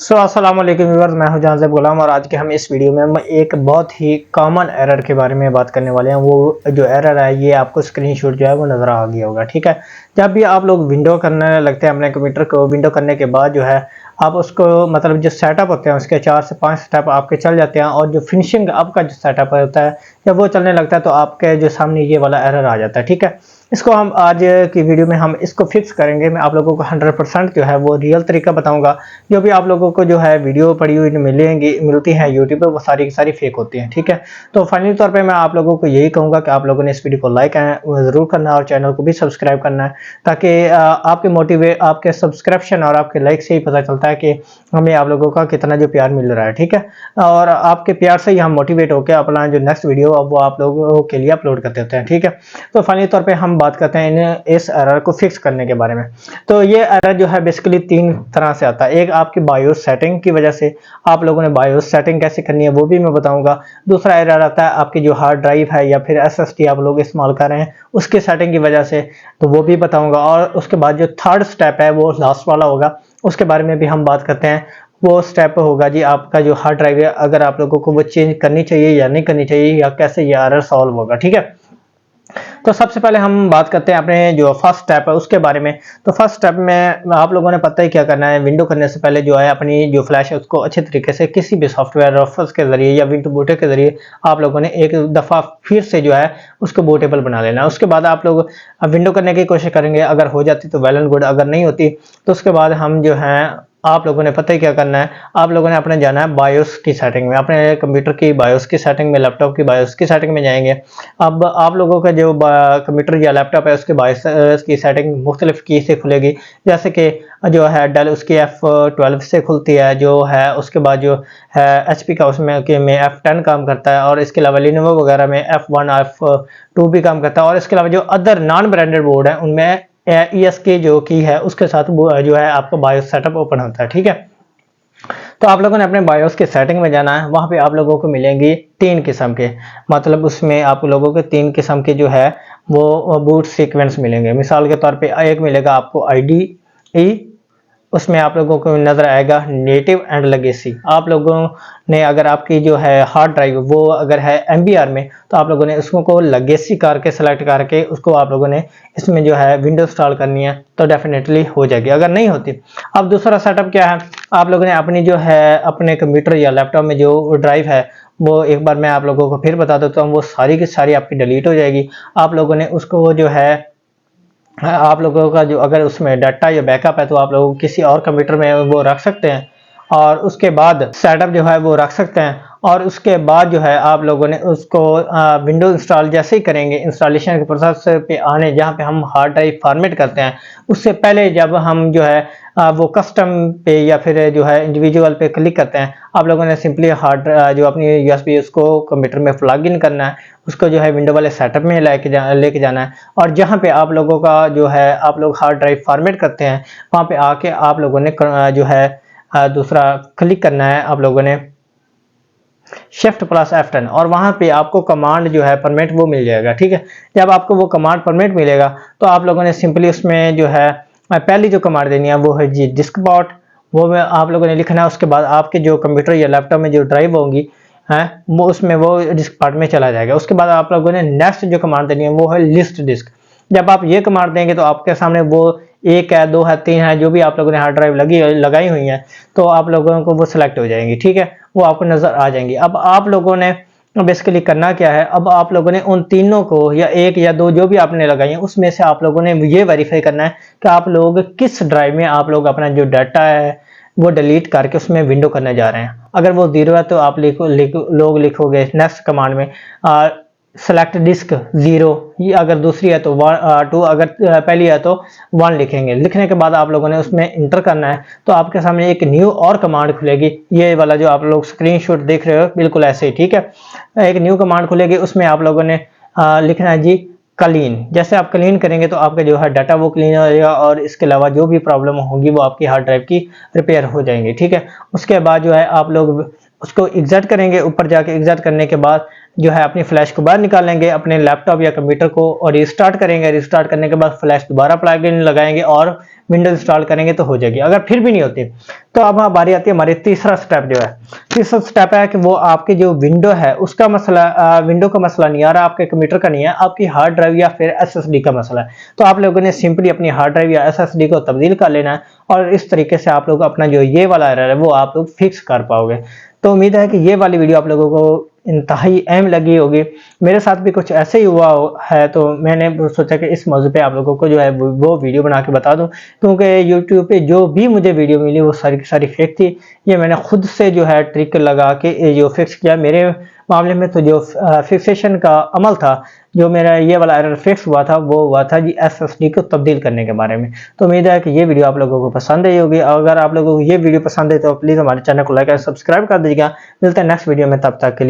अस्सलाम वालेकुम व्यूअर्स, मैं हूं जानज़ेब गुलाम और आज के हम इस वीडियो में हम एक बहुत ही कॉमन एरर के बारे में बात करने वाले हैं। वो जो एरर है ये आपको स्क्रीनशॉट जो है वो नज़र आ गया होगा। ठीक है, जब भी आप लोग विंडो करने लगते हैं अपने कंप्यूटर को, विंडो करने के बाद जो है आप उसको मतलब जो सेटअप होते हैं उसके 4 से 5 स्टेप आपके चल जाते हैं और जो फिनिशिंग आपका जो सेटअप होता है जब वो चलने लगता है तो आपके जो सामने ये वाला एरर आ जाता है। ठीक है, इसको हम आज की वीडियो में हम इसको फिक्स करेंगे। मैं आप लोगों को 100% जो है वो रियल तरीका बताऊंगा। जो भी आप लोगों को जो है वीडियो पड़ी हुई मिलती है यूट्यूब पे, वो सारी की सारी फेक होती हैं। ठीक है, तो फाइनली तौर पे मैं आप लोगों को यही कहूंगा कि आप लोगों ने इस वीडियो को लाइक ज़रूर करना है और चैनल को भी सब्सक्राइब करना है, ताकि आपके सब्सक्रिप्शन और आपके लाइक से ही पता चलता है कि हमें आप लोगों का कितना जो प्यार मिल रहा है। ठीक है, और आपके प्यार से ही हम मोटिवेट होकर अपना जो नेक्स्ट वीडियो वो आप लोगों के लिए अपलोड कर देते हैं। ठीक है, तो फाइनली तौर पे हम बात करते हैं इस एरर को फिक्स करने के बारे में। तो ये एरर जो है बेसिकली 3 तरह से आता है। एक आपकी बायोस सेटिंग की वजह से, आप लोगों ने बायोस सेटिंग कैसे करनी है वो भी मैं बताऊंगा। दूसरा एरर आता है आपकी जो हार्ड ड्राइव है या फिर एसएसडी आप लोग इस्तेमाल कर रहे हैं उसके सेटिंग की वजह से, तो वो भी बताऊंगा। और उसके बाद जो थर्ड स्टेप है वो लास्ट वाला होगा, उसके बारे में भी हम बात करते हैं। वो स्टेप होगा जी आपका जो हार्ड ड्राइव है, अगर आप लोगों को वो चेंज करनी चाहिए या नहीं करनी चाहिए, या कैसे ये एरर सॉल्व होगा। ठीक है, तो सबसे पहले हम बात करते हैं अपने जो फर्स्ट स्टेप है उसके बारे में। तो फर्स्ट स्टेप में आप लोगों ने पता ही क्या करना है। विंडो करने से पहले जो है अपनी जो फ्लैश है उसको अच्छे तरीके से किसी भी सॉफ्टवेयर रफर्स के जरिए या विंडो बूटर के जरिए आप लोगों ने एक दफ़ा फिर से जो है उसको बूटेबल बना लेना है। उसके बाद आप लोग विंडो करने की कोशिश करेंगे, अगर हो जाती तो वेल एंड गुड, अगर नहीं होती तो उसके बाद हम जो है आप लोगों ने पता ही क्या करना है। आप लोगों ने अपने जाना है बायोस की सेटिंग में, अपने कंप्यूटर की बायोस की सेटिंग में, लैपटॉप की बायोस की सेटिंग में जाएंगे। अब आप लोगों का जो कंप्यूटर या लैपटॉप है उसके बायोस की सेटिंग मुख्तलिफ की से खुलेगी। जैसे कि जो है डेल उसकी F12 से खुलती है जो है, उसके बाद जो है HP का उसमें F10 काम करता है, और इसके अलावा लिनोवो वगैरह में F1 F2 भी काम करता है। और इसके अलावा जो अदर नॉन ब्रांडेड बोर्ड है उनमें ESK जो की है उसके साथ जो है आपका बायोस सेटअप ओपन होता है। ठीक है, तो आप लोगों ने अपने बायोस के सेटिंग में जाना है। वहां पे आप लोगों को मिलेंगी 3 किस्म के, मतलब उसमें आप लोगों के 3 किस्म के जो है वो बूट सीक्वेंस मिलेंगे। मिसाल के तौर पे एक मिलेगा आपको IDE, उसमें आप लोगों को नजर आएगा नेटिव एंड लेगेसी। आप लोगों ने अगर आपकी जो है हार्ड ड्राइव वो अगर है MBR में, तो आप लोगों ने उसको लेगेसी करके सेलेक्ट करके उसको आप लोगों ने इसमें जो है विंडो इंस्टॉल करनी है, तो डेफिनेटली हो जाएगी। अगर नहीं होती, अब दूसरा सेटअप क्या है, आप लोगों ने अपनी जो है अपने कंप्यूटर या लैपटॉप में जो ड्राइव है वो एक बार मैं आप लोगों को फिर बता देता हूँ, वो सारी की सारी आपकी डिलीट हो जाएगी। आप लोगों ने उसको जो है आप लोगों का जो अगर उसमें डाटा या बैकअप है तो आप लोग किसी और कंप्यूटर में वो रख सकते हैं, और उसके बाद सेटअप जो है वो रख सकते हैं। और उसके बाद जो है आप लोगों ने उसको विंडो इंस्टॉल जैसे ही करेंगे, इंस्टॉलेशन के प्रोसेस पे आने जहाँ पे हम हार्ड ड्राइव फॉर्मेट करते हैं, उससे पहले जब हम जो है वो कस्टम पे या फिर जो है इंडिविजुअल पे क्लिक करते हैं, आप लोगों ने सिंपली हार्ड जो अपनी USB उसको कंप्यूटर में प्लग इन करना है, उसको जो है विंडो वाले सेटअप में लेके जाना है। और जहाँ पे आप लोगों का जो है आप लोग हार्ड ड्राइव फॉर्मेट करते हैं, वहाँ पे आके आप लोगों ने जो है दूसरा क्लिक करना है, आप लोगों ने Shift+F10, और वहां पे आपको कमांड जो है परमिट वो मिल जाएगा। ठीक है, जब आपको वो कमांड परमिट मिलेगा तो आप लोगों ने सिंपली उसमें जो है पहली जो कमांड देनी है वो है जी डिस्क बॉट, वो में आप लोगों ने लिखना है। उसके बाद आपके जो कंप्यूटर या लैपटॉप में जो ड्राइव होंगी है वो उसमें वो डिस्क पार्ट में चला जाएगा। उसके बाद आप लोगों ने नेक्स्ट जो कमांड देनी है वो है लिस्ट डिस्क। जब आप ये कमांड देंगे तो आपके सामने वो 1 है, 2 है, 3 है, जो भी आप लोगों ने हार्ड ड्राइव लगाई हुई है, तो आप लोगों को वो सिलेक्ट हो जाएंगी। ठीक है, वो आपको नजर आ जाएंगी। अब आप लोगों ने बेसिकली करना क्या है, अब आप लोगों ने उन तीनों को या 1 या 2 जो भी आपने लगाई है उसमें से आप लोगों ने ये वेरीफाई करना है कि आप लोग किस ड्राइव में आप लोग अपना जो डाटा है वो डिलीट करके उसमें विंडो करने जा रहे हैं। अगर वो 0 है तो आप लोग लिखोगे नेक्स्ट कमांड में सेलेक्ट डिस्क 0, ये अगर दूसरी है तो 2, अगर पहली है तो 1 लिखेंगे। लिखने के बाद आप लोगों ने उसमें इंटर करना है, तो आपके सामने एक न्यू और कमांड खुलेगी, ये वाला जो आप लोग स्क्रीनशॉट देख रहे हो बिल्कुल ऐसे ही। ठीक है, एक न्यू कमांड खुलेगी, उसमें आप लोगों ने लिखना है जी क्लीन। जैसे आप क्लीन करेंगे तो आपका जो है डाटा वो क्लीन हो जाएगा, और इसके अलावा जो भी प्रॉब्लम होगी वो आपकी हार्ड ड्राइव की रिपेयर हो जाएंगी। ठीक है, उसके बाद जो है आप लोग उसको एग्जिट करेंगे। ऊपर जाके एग्जिट करने के बाद जो है अपनी फ्लैश को बाहर निकालेंगे अपने लैपटॉप या कंप्यूटर को और रिस्टार्ट करेंगे। रिस्टार्ट करने के बाद फ्लैश दोबारा प्लग इन लगाएंगे और विंडोज इंस्टॉल करेंगे तो हो जाएगी। अगर फिर भी नहीं होती तो अब बारी आती है हमारी तीसरा स्टेप जो है। तीसरा स्टेप है कि वो आपकी जो विंडो है उसका मसला, विंडो का मसला नहीं आ रहा, आपके कंप्यूटर का नहीं है, आपकी हार्ड ड्राइव या फिर एसएसडी का मसला है। तो आप लोगों ने सिंपली अपनी हार्ड ड्राइव या एसएसडी को तब्दील कर लेना है और इस तरीके से आप लोग अपना जो ये वाला एरर है वो आप लोग फिक्स कर पाओगे। तो उम्मीद है कि ये वाली वीडियो आप लोगों को इंतहाई अहम लगी होगी। मेरे साथ भी कुछ ऐसे ही हुआ है तो मैंने सोचा कि इस मौजू पे आप लोगों को जो है वो वीडियो बना के बता दूं, क्योंकि यूट्यूब पे जो भी मुझे वीडियो मिली वो सारी की सारी फेक थी। ये मैंने खुद से जो है ट्रिक लगा के जो फिक्स किया। मेरे मामले में तो जो फिक्सेशन का अमल था, जो मेरा ये वाला एरर फिक्स हुआ था वो हुआ था जी एसएसडी को तब्दील करने के बारे में। तो उम्मीद है कि ये वीडियो आप लोगों को पसंद आई होगी। अगर आप लोगों को ये वीडियो पसंद है तो प्लीज़ हमारे चैनल को लाइक और सब्सक्राइब कर दीजिएगा। मिलते हैं नेक्स्ट वीडियो में, तब तक के लिए।